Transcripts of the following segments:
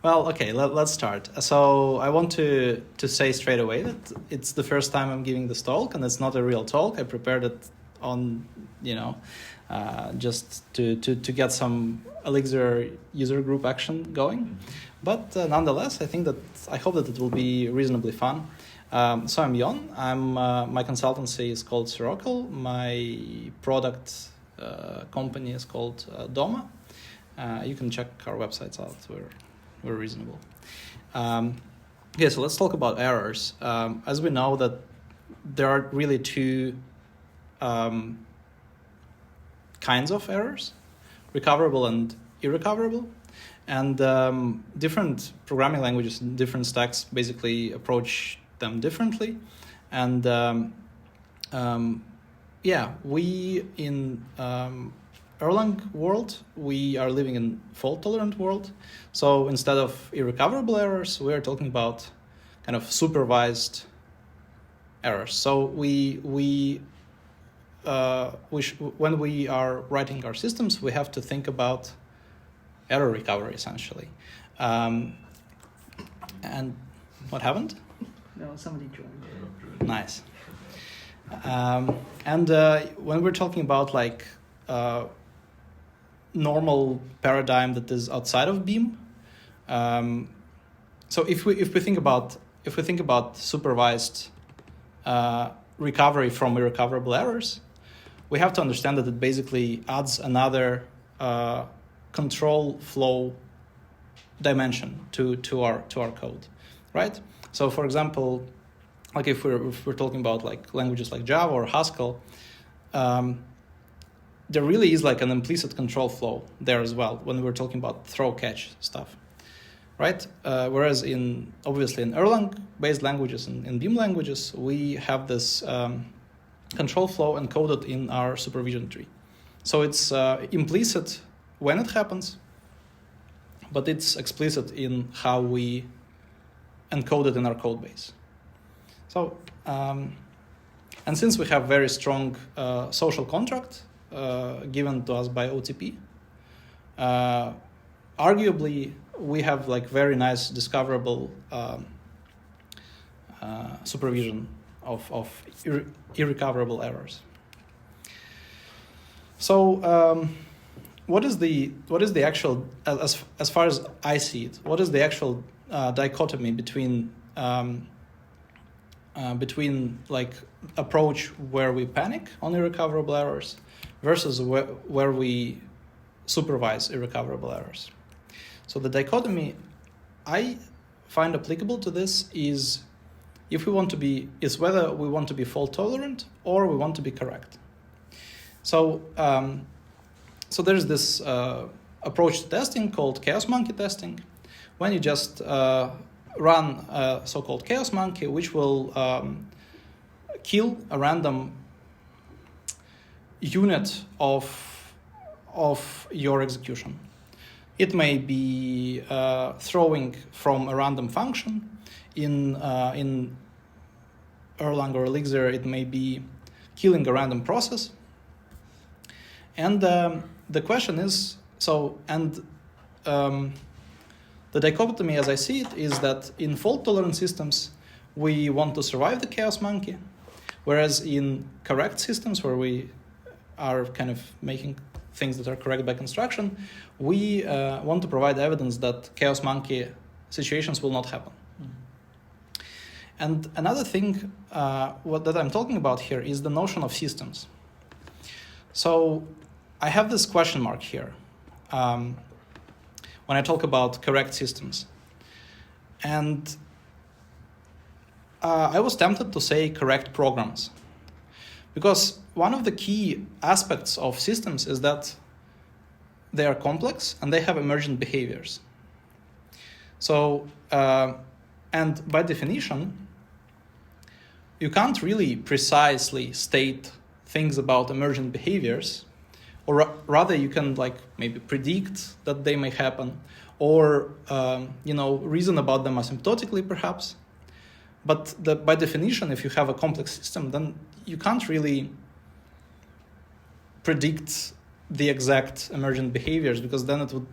Well, okay, let's start. So I want to say straight away that it's the first time I'm giving this talk, and it's not a real talk. I prepared it on, just to get some Elixir user group action going. But nonetheless, I hope that it will be reasonably fun. So I'm Jon. My consultancy is called Sirocco. My product company is called Doma. You can check our websites out. We're reasonable. Okay, so let's talk about errors. As we know that there are really two kinds of errors, recoverable and irrecoverable. And different programming languages and different stacks basically approach them differently. And we in Erlang world, we are living in fault-tolerant world. So instead of irrecoverable errors, we are talking about kind of supervised errors. So when we are writing our systems, we have to think about error recovery essentially. And what happened? No, somebody joined. Nice. When we're talking about like normal paradigm that is outside of Beam, so if we think about supervised recovery from irrecoverable errors, we have to understand that it basically adds another control flow dimension to our code, right? So for example, like if we're talking about like languages like Java or Haskell, there really is like an implicit control flow there as well when we're talking about throw catch stuff, right? Whereas obviously in Erlang based languages and in Beam languages, we have this control flow encoded in our supervision tree. So it's implicit when it happens, but it's explicit in how we encode it in our code base. So, and since we have very strong social contract given to us by OTP, arguably we have like very nice discoverable supervision of irrecoverable errors. So what is the actual, as far as I see it, what is the actual dichotomy between like approach where we panic on irrecoverable errors versus where we supervise irrecoverable errors? So the dichotomy I find applicable to this is whether we want to be fault tolerant or we want to be correct. So there's this approach to testing called chaos monkey testing, when you just run a so-called chaos monkey, which will kill a random unit of your execution. It may be throwing from a random function. In Erlang or Elixir, it may be killing a random process. And the question is, the dichotomy as I see it is that in fault-tolerant systems, we want to survive the chaos monkey, whereas in correct systems where we are kind of making things that are correct by construction, we want to provide evidence that chaos monkey situations will not happen. And another thing that I'm talking about here is the notion of systems. So I have this question mark here when I talk about correct systems. And I was tempted to say correct programs, because one of the key aspects of systems is that they are complex and they have emergent behaviors. So, and by definition, you can't really precisely state things about emergent behaviors, or rather you can like maybe predict that they may happen, or reason about them asymptotically perhaps. But by definition, if you have a complex system, then you can't really predict the exact emergent behaviors, because then it would,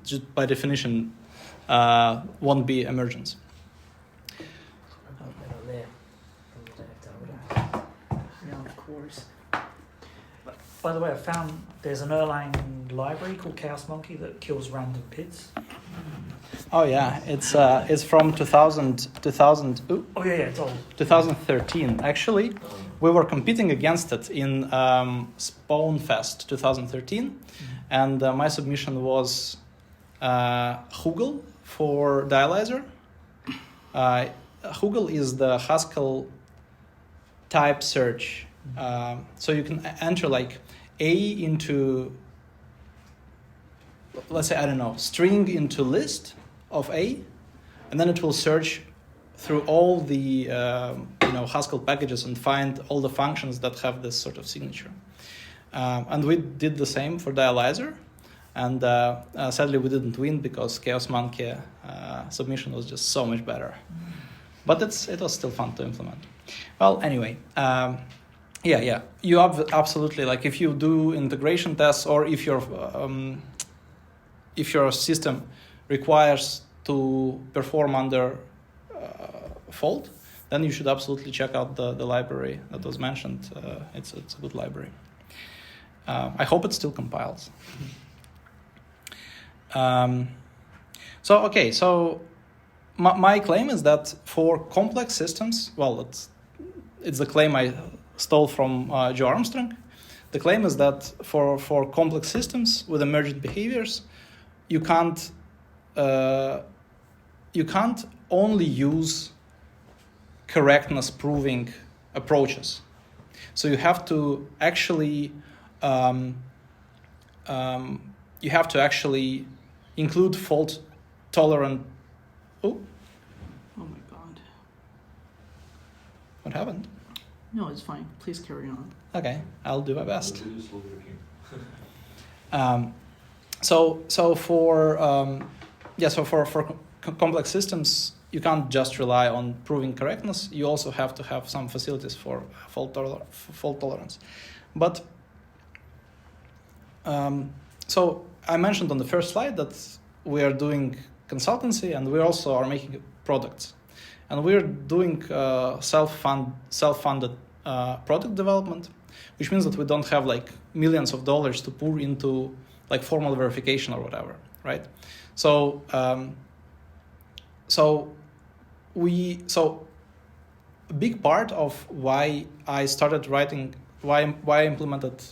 just by definition, won't be emergence. Yeah, of course. By the way, I found there's an Erlang library called Chaos Monkey that kills random PIDs. Oh yeah, it's from 2000. Oh yeah, it's old. 2013. Actually, we were competing against it in Spawnfest 2013, and my submission was Hugel for Dialyzer. Hugel is the Haskell type search, so you can enter like A into, let's say, I don't know, string into list of A, and then it will search through all the Haskell packages and find all the functions that have this sort of signature. And we did the same for Dialyzer, and sadly we didn't win because Chaos Monkey submission was just so much better. But it was still fun to implement. Well, anyway, you absolutely, like, if you do integration tests, or if your system requires to perform under fault, then you should absolutely check out the library that was mentioned. It's a good library. I hope it still compiles. So my claim is that for complex systems, well, it's the claim I stole from Joe Armstrong. The claim is that for complex systems with emergent behaviors, you can't only use correctness proving approaches. So you have to actually include fault tolerant. Oh my God. What happened? No, it's fine. Please carry on. Okay, I'll do my best. So for complex systems, you can't just rely on proving correctness. You also have to have some facilities for fault tolerance. But so I mentioned on the first slide that we are doing consultancy, and we also are making products, and we're doing self-funded product development, which means that we don't have like millions of dollars to pour into like formal verification or whatever, right? So a big part of why I started writing, why I implemented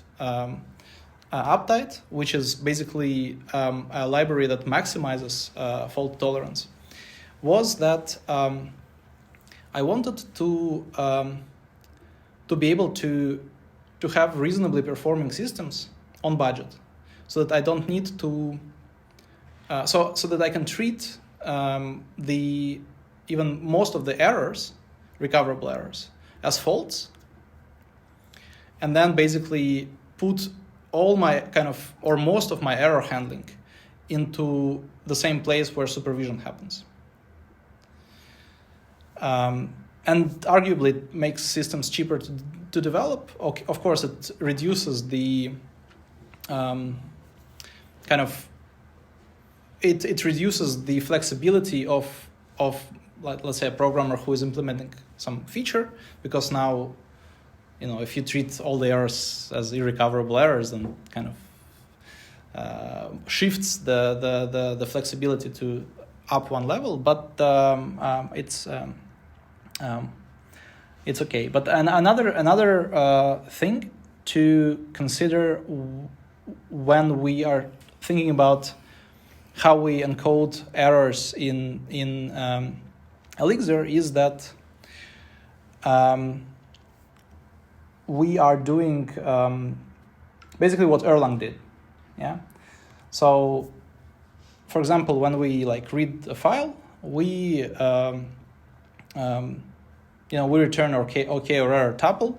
Uptight, which is basically a library that maximizes fault tolerance, was that I wanted to be able to have reasonably performing systems on budget, so that I don't need to, so that I can treat even most of the errors, recoverable errors, as faults, and then basically put all my or most of my error handling into the same place where supervision happens. And arguably it makes systems cheaper to develop. Of course, it reduces the it reduces the flexibility of let's say a programmer who is implementing some feature, because now, if you treat all the errors as irrecoverable errors, then shifts the flexibility to up one level. But it's okay. But another thing to consider when we are thinking about how we encode errors in Elixir is that we are doing basically what Erlang did. Yeah. So, for example, when we read a file, we we return OK or error tuple,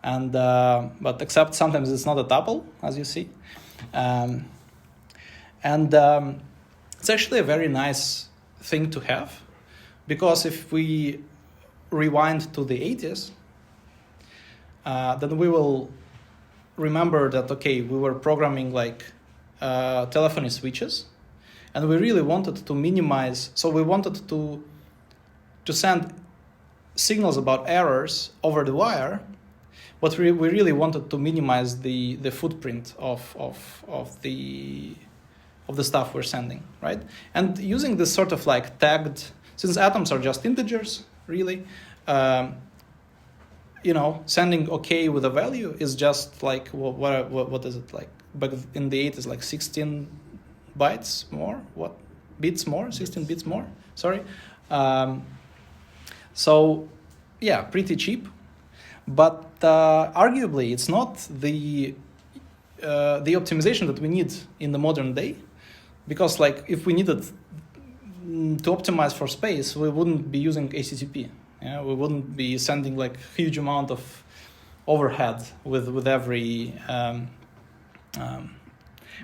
and but except sometimes it's not a tuple, as you see, and it's actually a very nice thing to have, because if we rewind to the 80s, then we will remember that, okay, we were programming telephony switches, and we really wanted to minimize. So we wanted to send signals about errors over the wire, but we really wanted to minimize the footprint of the stuff we're sending, right? And using this sort of like tagged, since atoms are just integers, really, sending OK with a value is just like, what is it like? Back in the 80s, like 16 bytes more? What? Bits more? 16 bits more? Sorry. So, yeah, pretty cheap. But arguably, it's not the optimization that we need in the modern day. Because like if we needed to optimize for space, we wouldn't be using HTTP. Yeah, we wouldn't be sending like huge amount of overhead with every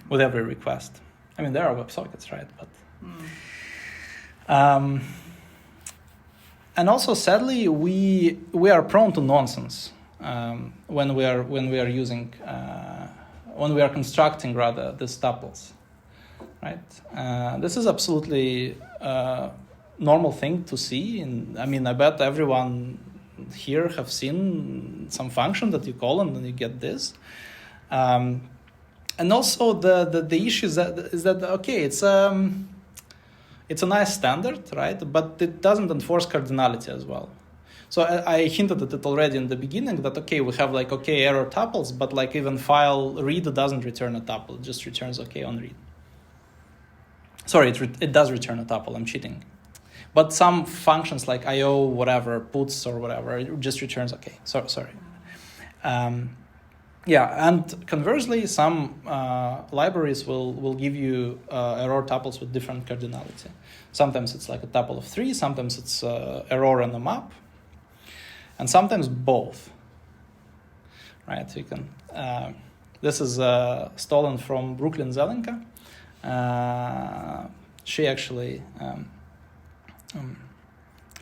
request. I mean, there are WebSockets, right? But and also, sadly, we are prone to nonsense when we are constructing rather these tuples. Right. This is absolutely normal thing to see. I bet everyone here have seen some function that you call and then you get this. And also the issue is that okay, it's a nice standard, right? But it doesn't enforce cardinality as well. So I hinted at it already in the beginning that okay, we have like okay error tuples, but like even file read doesn't return a tuple; it just returns okay on read. Sorry, it does return a tuple. I'm cheating. But some functions like IO, whatever, puts or whatever, it just returns okay. Sorry. And conversely, some libraries will give you error tuples with different cardinality. Sometimes it's like a tuple of 3, sometimes it's error and a map, and sometimes both. Right? You can. This is stolen from Brooklyn Zelenka. She actually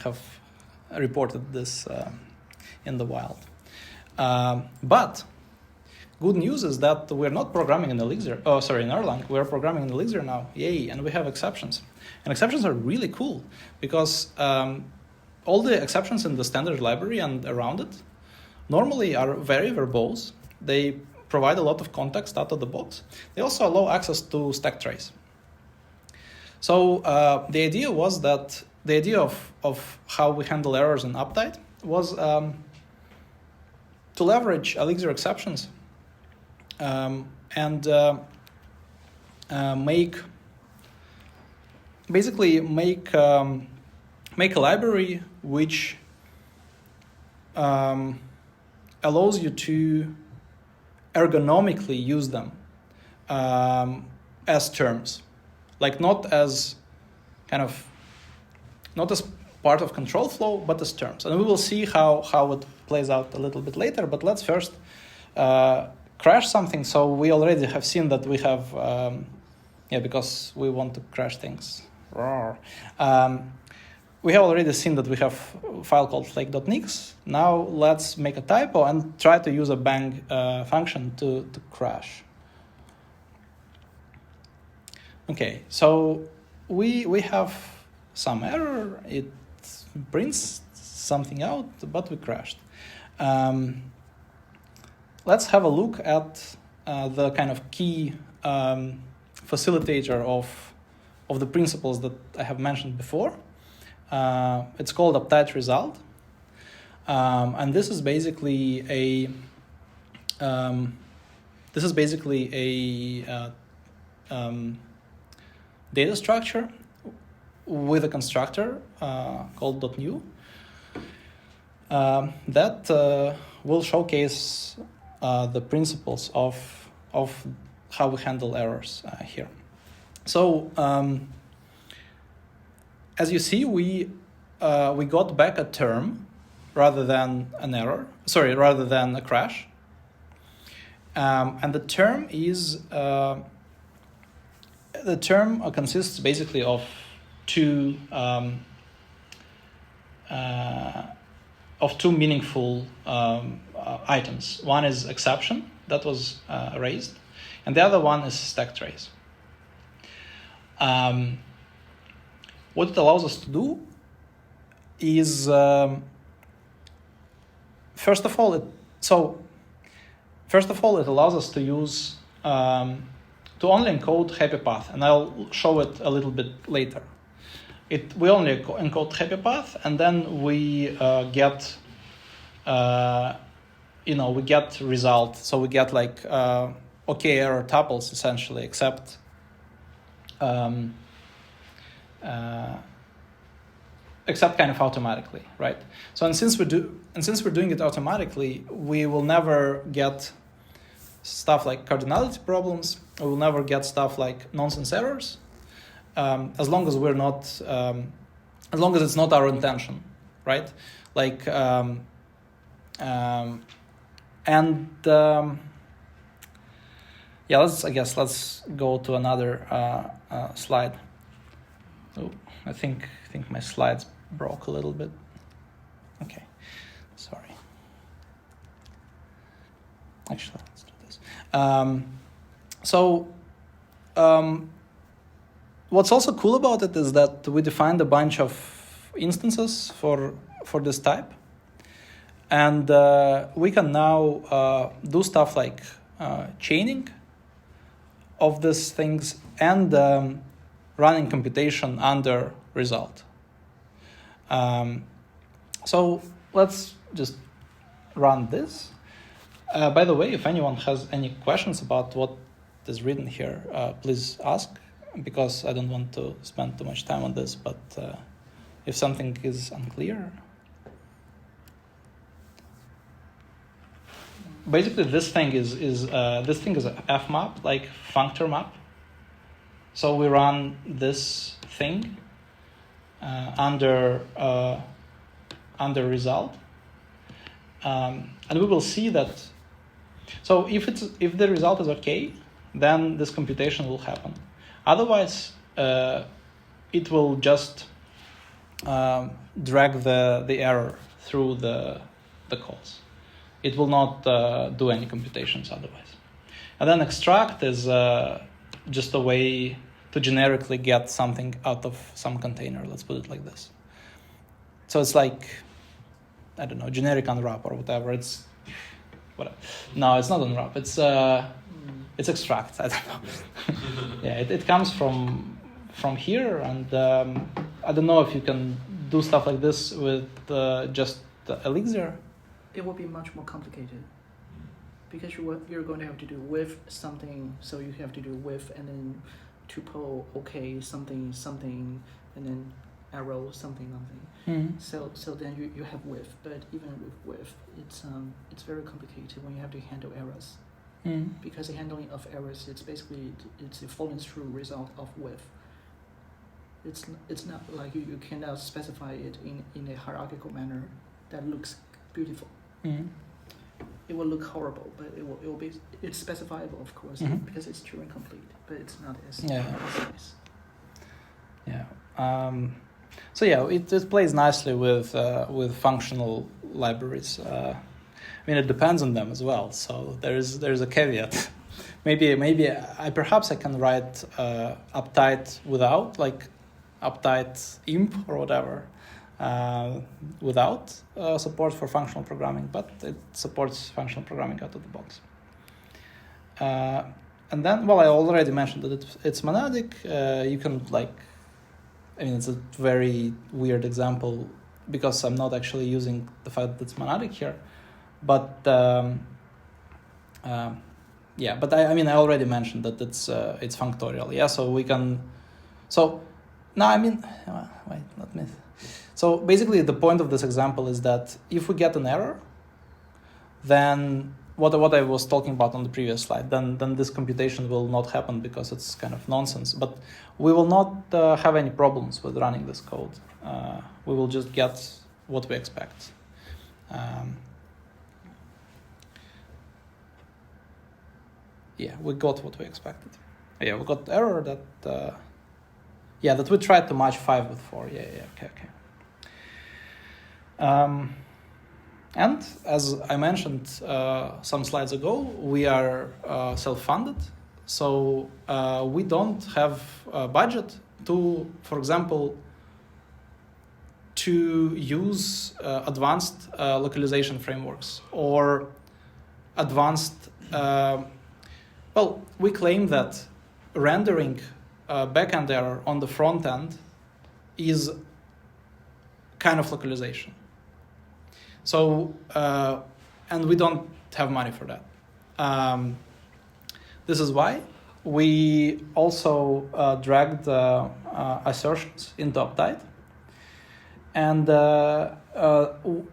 have reported this in the wild. But good news is that we're not programming in Elixir. In Erlang. We're programming in Elixir now. Yay! And we have exceptions. And exceptions are really cool because all the exceptions in the standard library and around it normally are very verbose. They provide a lot of context out of the box. They also allow access to stack trace. So the idea of how we handle errors in Uptight was to leverage Elixir exceptions and make a library which allows you to ergonomically use them as terms, like not as part of control flow, but as terms. And we will see how it plays out a little bit later. But let's first crash something. So we already have seen that we have, because we want to crash things. We have already seen that we have a file called flake.nix. Now let's make a typo and try to use a bang function to crash. Okay, so we have some error. It prints something out, but we crashed. Let's have a look at the kind of key facilitator of the principles that I have mentioned before. It's called Uptight Result, and this is basically a data structure with a constructor called .new that will showcase the principles of how we handle errors here. So as you see, we got back a term rather than an error. Rather than a crash. And the term consists basically of two meaningful items. One is exception that was raised, and the other one is stack trace. what it allows us to do is, first of all, it allows us to use to only encode happy path, and I'll show it a little bit later. We only encode happy path, and then we get we get result. So we get like okay error tuples essentially, except kind of automatically, right? So and since we're doing it automatically, we will never get stuff like cardinality problems. We will never get stuff like nonsense errors, as long as we're not, as long as it's not our intention, right? Like, let's go to another slide. Oh, I think my slides broke a little bit. Okay, sorry. Actually, let's do this. What's also cool about it is that we defined a bunch of instances for this type, and we can now do stuff like chaining of these things and running computation under result. So let's just run this. By the way, if anyone has any questions about what is written here, please ask, because I don't want to spend too much time on this, but if something is unclear. Basically, this thing is a f map, like functor map. So we run this thing under result, and we will see that. So if the result is okay, then this computation will happen. Otherwise, it will just drag the error through the calls. It will not do any computations otherwise. And then extract is just a way to generically get something out of some container. Let's put it like this. So it's like, I don't know, generic unwrap or whatever. It's whatever. No, it's not unwrap. It's extract. I don't know. Yeah, it comes from here, and I don't know if you can do stuff like this with just Elixir. It will be much more complicated because you're going to have to do with something, so you have to do with and then tuple okay something and then arrow something. Mm-hmm. So then you have with, but even with it's very complicated when you have to handle errors. Mm-hmm. Because the handling of errors, it's basically it's a following through result of with. It's not like you cannot specify it in a hierarchical manner that looks beautiful. Mm-hmm. It will look horrible, but it's specifiable, of course, mm-hmm. because it's Turing complete, but it's not as nice. Yeah. So yeah, it plays nicely with functional libraries. I mean, it depends on them as well. So there's a caveat. maybe I can write Uptight without, like Uptight imp or whatever, without support for functional programming, but it supports functional programming out of the box. And then, well, I already mentioned that it's monadic. You can it's a very weird example because I'm not actually using the fact that it's monadic here. But I already mentioned that it's functorial. Yeah, so we can. So now So basically, the point of this example is that if we get an error, then what I was talking about on the previous slide, then this computation will not happen because it's kind of nonsense. But we will not have any problems with running this code. We will just get what we expect. We got what we expected. Yeah, we got error that that we tried to match 5 with 4. Okay. And as I mentioned some slides ago, we are self-funded. So we don't have a budget to, for example, to use advanced localization frameworks or advanced. Well, we claim that rendering backend error on the front end is kind of localization. So, and we don't have money for that. This is why we also dragged assertions into Uptight. And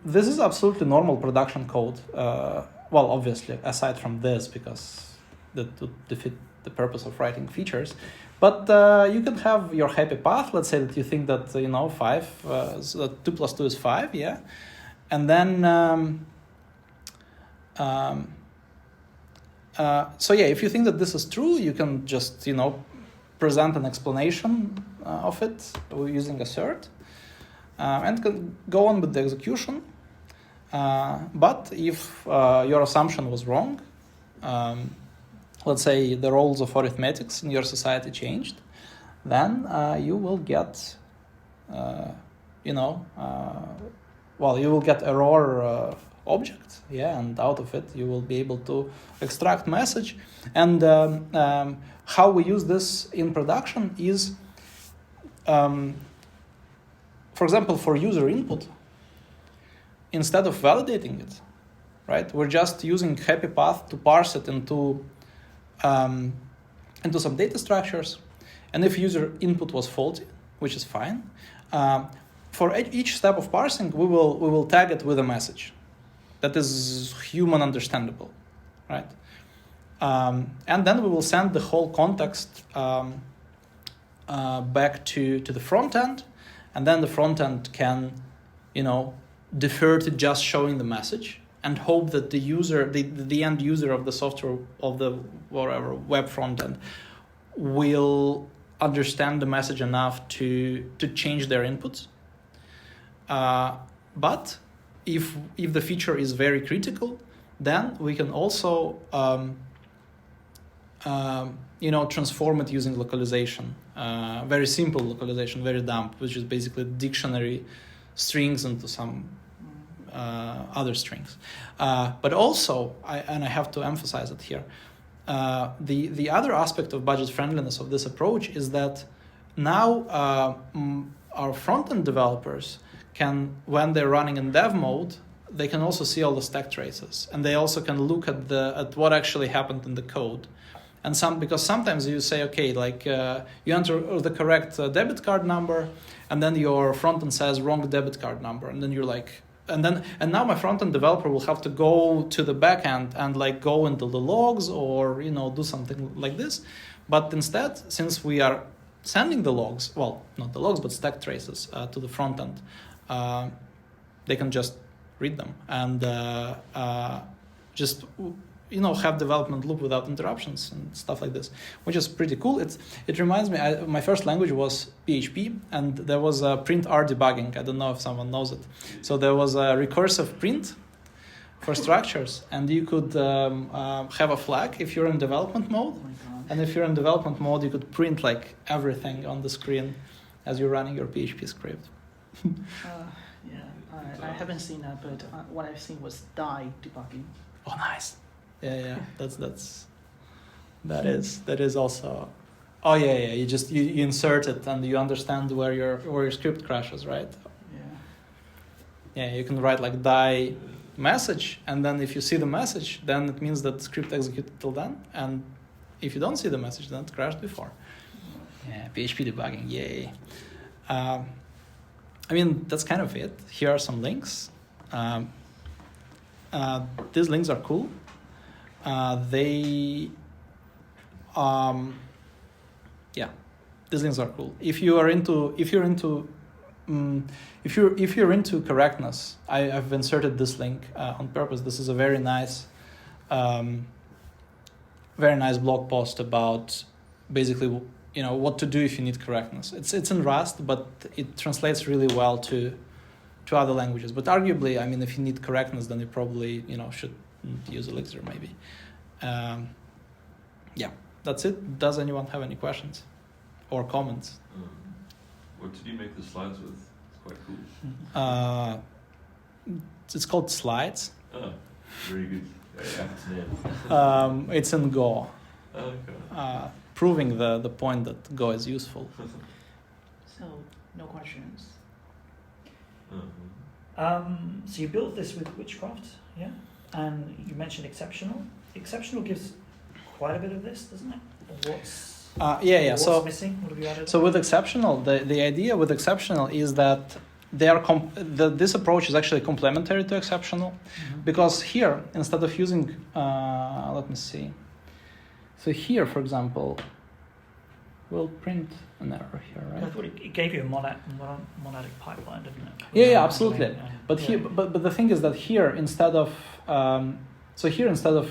this is absolutely normal production code. Well, obviously, aside from this, because that would defeat the purpose of writing features. But you can have your happy path. Let's say that you think that, 5, so that 2 plus 2 is 5, yeah? And then, so yeah, if you think that this is true, you can just, present an explanation of it using assert. And can go on with the execution. But if your assumption was wrong, let's say the roles of arithmetics in your society changed, then you will get, you will get error object, yeah, and out of it you will be able to extract message. And how we use this in production is, for example, for user input, instead of validating it, right, we're just using happy path to parse it into some data structures. And if user input was faulty, which is fine, for each step of parsing, we will tag it with a message that is human understandable, right? And then we will send the whole context back to the front end. And then the front end can, defer to just showing the message and hope that the user, the end user of the software, of the whatever web front end, will understand the message enough to change their inputs. But if the feature is very critical, then we can also transform it using localization. Very simple localization, very dumb, which is basically dictionary strings into some other strings. But also, I have to emphasize it here, the other aspect of budget friendliness of this approach is that now our front-end developers can, when they're running in dev mode, they can also see all the stack traces, and they also can look at what actually happened in the code. And because sometimes you say, okay, like you enter the correct debit card number, and then your front-end says wrong debit card number, and then you're like, and now my front-end developer will have to go to the backend and like go into the logs or do something like this. But instead, since we are sending the logs, well, not the logs, but stack traces to the front-end, they can just read them and just have development loop without interruptions and stuff like this, which is pretty cool. It reminds me, my first language was PHP, and there was a print R debugging. I don't know if someone knows it. So there was a recursive print for structures, and you could have a flag if you're in development mode. Oh my God. And if you're in development mode, you could print like everything on the screen as you're running your PHP script. I haven't seen that, but what I've seen was die debugging. Oh, nice. Yeah. That is also. Oh yeah. You insert it and you understand where your script crashes, right? Yeah. You can write like die message, and then if you see the message, then it means that the script executed till then, and if you don't see the message, then it crashed before. Yeah, PHP debugging, yay. That's kind of it. Here are some links. These links are cool. These links are cool. If you're into correctness, I've inserted this link on purpose. This is a very nice blog post about basically what to do if you need correctness. It's in Rust, but it translates really well to other languages. But arguably, if you need correctness, then you probably should use Elixir maybe. That's it. Does anyone have any questions or comments? What did you make the slides with? It's quite cool. It's called Slides. Oh, very good. Very apt name. It's in Go, Oh, okay. proving the point that Go is useful. So, no questions. So you built this with Witchcraft, yeah? And you mentioned Exceptional. Exceptional gives quite a bit of this, doesn't it? What's So missing? What have you added? So with Exceptional, the idea with Exceptional is that they are this approach is actually complementary to Exceptional, because here, instead of using, let me see. So here, for example, we'll print an error here, right? I thought it gave you a monadic pipeline, didn't it? Yeah, absolutely. Yeah. But here, but the thing is that here, instead of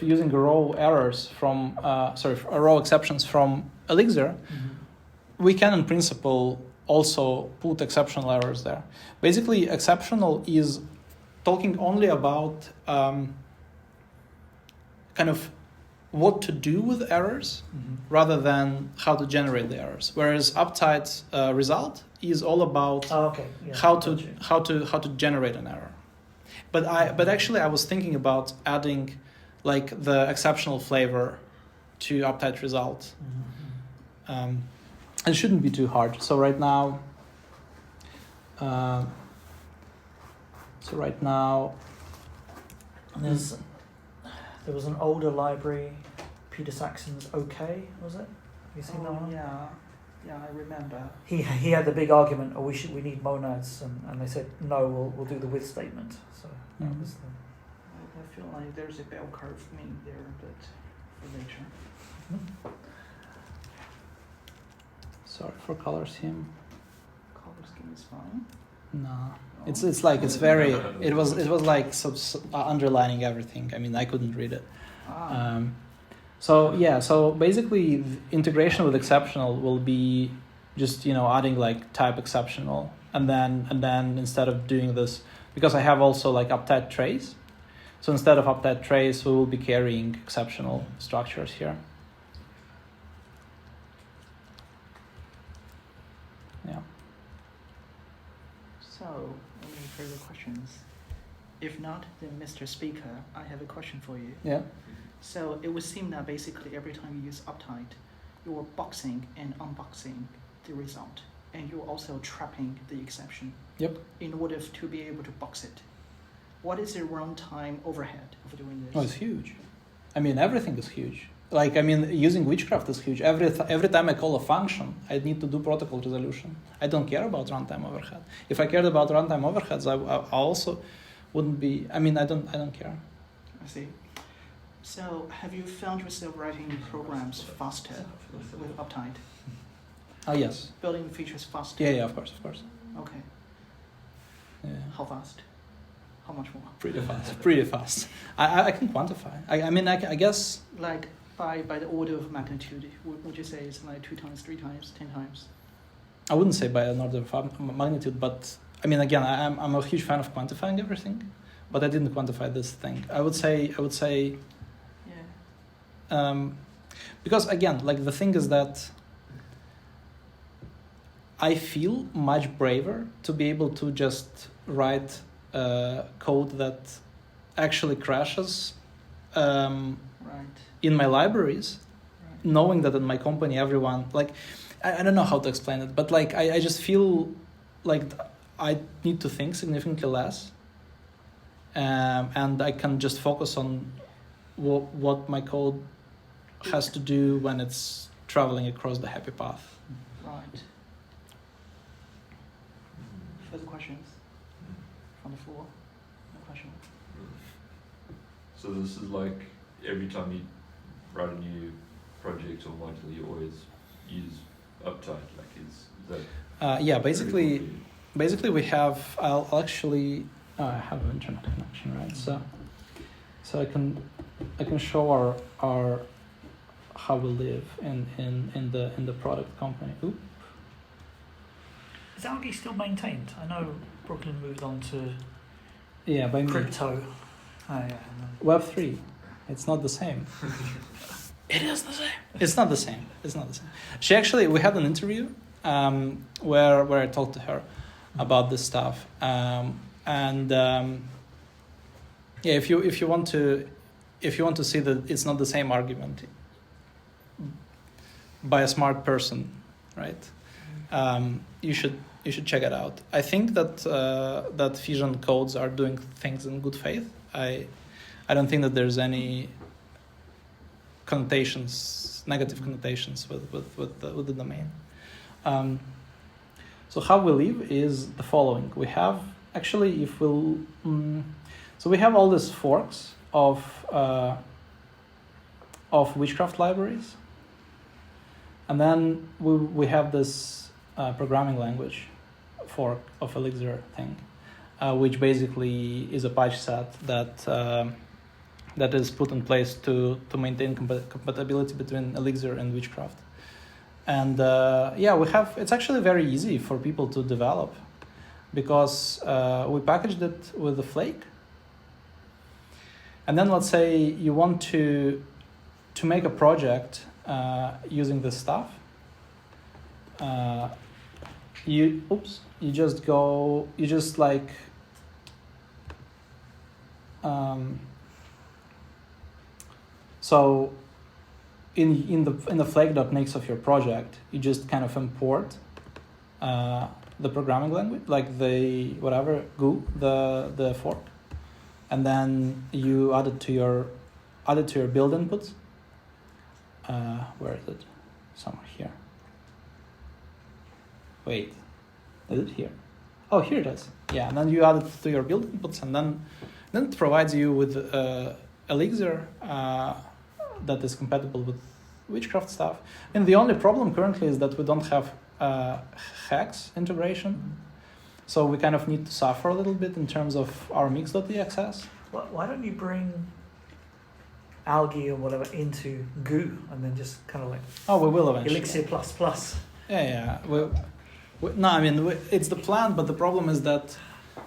using raw errors from raw exceptions from Elixir, we can in principle also put exceptional errors there. Basically, exceptional is talking only about kind of what to do with errors rather than how to generate the errors. Whereas Uptight result is all about how to generate an error. But actually I was thinking about adding like the exceptional flavor to Uptight result. It shouldn't be too hard. So right now there was an older library, Peter Saxon's OK, was it? Have you seen that one? Yeah, I remember. He had the big argument, we need monads, and they said no, we'll do the with statement. So that was the... I feel like there's a bell curve mean there, but for later. Sorry for color scheme. Color scheme is fine. No, it's like it's very. It was like underlining everything. I mean, I couldn't read it. So basically, the integration with exceptional will be just adding like type exceptional, and then instead of doing this, because I have also like uptight trace, so instead of uptight trace, we will be carrying exceptional structures here. Yeah. So, any further questions? If not, then Mr. Speaker, I have a question for you. Yeah. So it would seem that basically every time you use Uptight, you're boxing and unboxing the result, and you're also trapping the exception. Yep. In order to be able to box it. What is the runtime overhead of doing this? Oh, it's huge. I mean, everything is huge. Like, I mean, using Witchcraft is huge. Every time I call a function, I need to do protocol resolution. I don't care about runtime overhead. If I cared about runtime overheads, I also wouldn't be. I mean, I don't care. I see. So, have you found yourself writing programs faster with Uptight? Oh yes. Building features faster. Yeah, of course. Okay. Yeah. How fast? How much more? Pretty fast. I can quantify. I mean, I guess. Like by the order of magnitude, would you say it's like 2 times, 3 times, 10 times? I wouldn't say by an order of magnitude, but I mean, again, I'm a huge fan of quantifying everything, but I didn't quantify this thing. I would say. Yeah. Because again, like the thing is that I feel much braver to be able to just write code that actually crashes in my libraries, knowing that in my company everyone, like, I don't know how to explain it, but like I just feel like I need to think significantly less, and I can just focus on what my code has to do when it's traveling across the happy path. Right. Further questions from the floor? No question. So this is like every time you write a new project or module, you always use Uptight. Like is that? Yeah. Basically we have. I'll actually. I have an internet connection, right? So I can show our how we live in the product company. Oop. Is Algae still maintained? I know Brooklyn moved on to by crypto. Web3. It's not the same. It is the same. It's not the same. It's not the same. She actually, we had an interview where I talked to her about this stuff, yeah, if you want to see that it's not the same argument by a smart person, right? You should check it out. I think that Fission codes are doing things in good faith. I don't think that there's any negative connotations with the domain. So how we live is the following. We have actually, so we have all these forks of witchcraft libraries, and then we have this programming language fork of Elixir thing, which basically is a patch set that is put in place to maintain compatibility between Elixir and witchcraft. And it's actually very easy for people to develop, because we packaged it with the Flake. And then let's say you want to make a project using this stuff. So in the flake.nix of your project, you just kind of import the programming language, like the Go, the fork, and then you add it to your build inputs. Where is it? Somewhere here. Wait, is it here? Oh, here it is. Yeah, and then you add it to your build inputs, and then it provides you with Elixir that is compatible with witchcraft stuff. And the only problem currently is that we don't have hex integration, so we kind of need to suffer a little bit in terms of our mix.exs. Why don't you bring algae or whatever into Goo and then just kind of like... Oh, we will eventually. Elixir++. Yeah. It's the plan, but the problem is that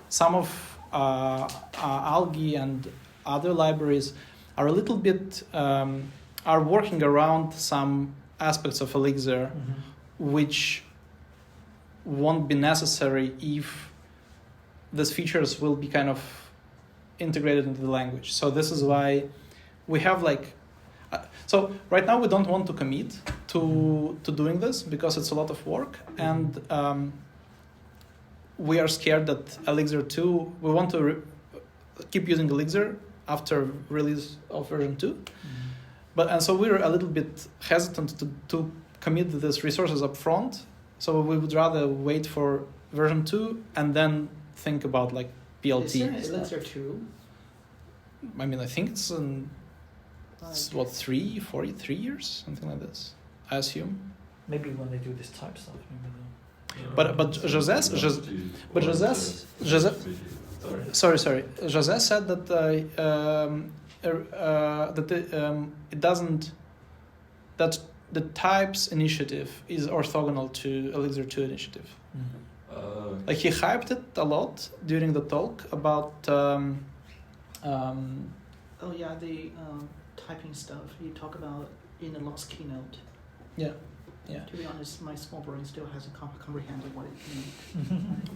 some of algae and other libraries are a little bit are working around some aspects of Elixir, which won't be necessary if these features will be kind of integrated into the language. So this is why we have so right now we don't want to commit to doing this because it's a lot of work, and we are scared that Elixir 2, we want to keep using Elixir after release of version 2. And so we're a little bit hesitant to commit these resources up front. So we would rather wait for version 2 and then think about PLT. Is there an Elixir 2? I think it's it's 3 years, something like this, I assume. Maybe when they do this type stuff, maybe they'll... But José said that the types initiative is orthogonal to Elixir 2 initiative. He hyped it a lot during the talk about the typing stuff you talk about in the last keynote. Yeah. To be honest, my small brain still hasn't comprehended what it means.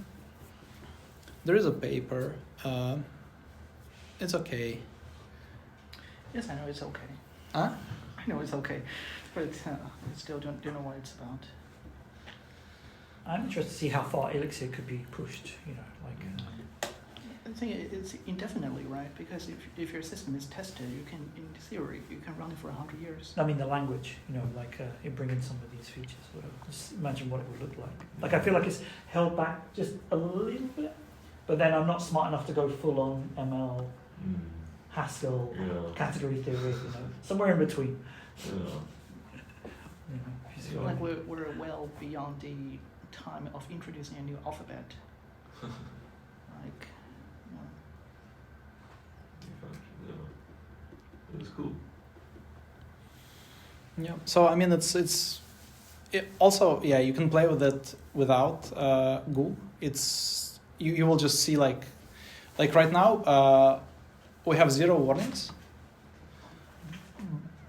There is a paper. It's okay. Yes, I know it's okay. Huh? I know it's okay, but I still don't know what it's about. I'm interested to see how far Elixir could be pushed, I think it's indefinitely, right? Because if your system is tested, you can, in theory, you can run it for 100 years. I mean, the language, it bring in some of these features, whatever. Just imagine what it would look like. I feel like it's held back just a little bit, but then I'm not smart enough to go full on ML, Haskell, category theory, somewhere in between. I feel like we're well beyond the time of introducing a new alphabet. It's cool. Yeah. So also you can play with it without Go. It's you will just see like right now we have 0 warnings,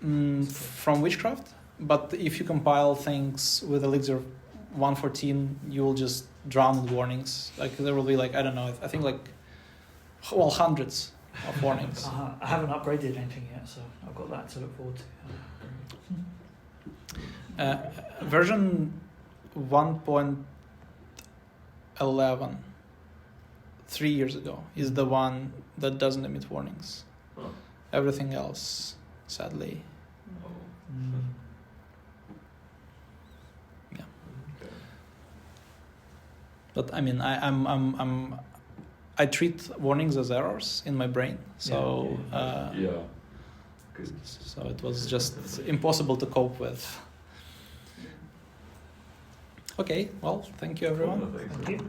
From Witchcraft, but if you compile things with Elixir 1.14, you will just drown in warnings. Like there will be like, I don't know, I think like, well, hundreds of warnings. I haven't upgraded anything yet, so I've got that to look forward to. Version 1.11, 3 years ago, is the one that doesn't emit warnings. Oh. Everything else, sadly. Oh. Yeah. Okay. But I mean, I treat warnings as errors in my brain, so Yeah. Good. so it was just impossible to cope with. Okay, well, thank you everyone. Thanks. Thank you.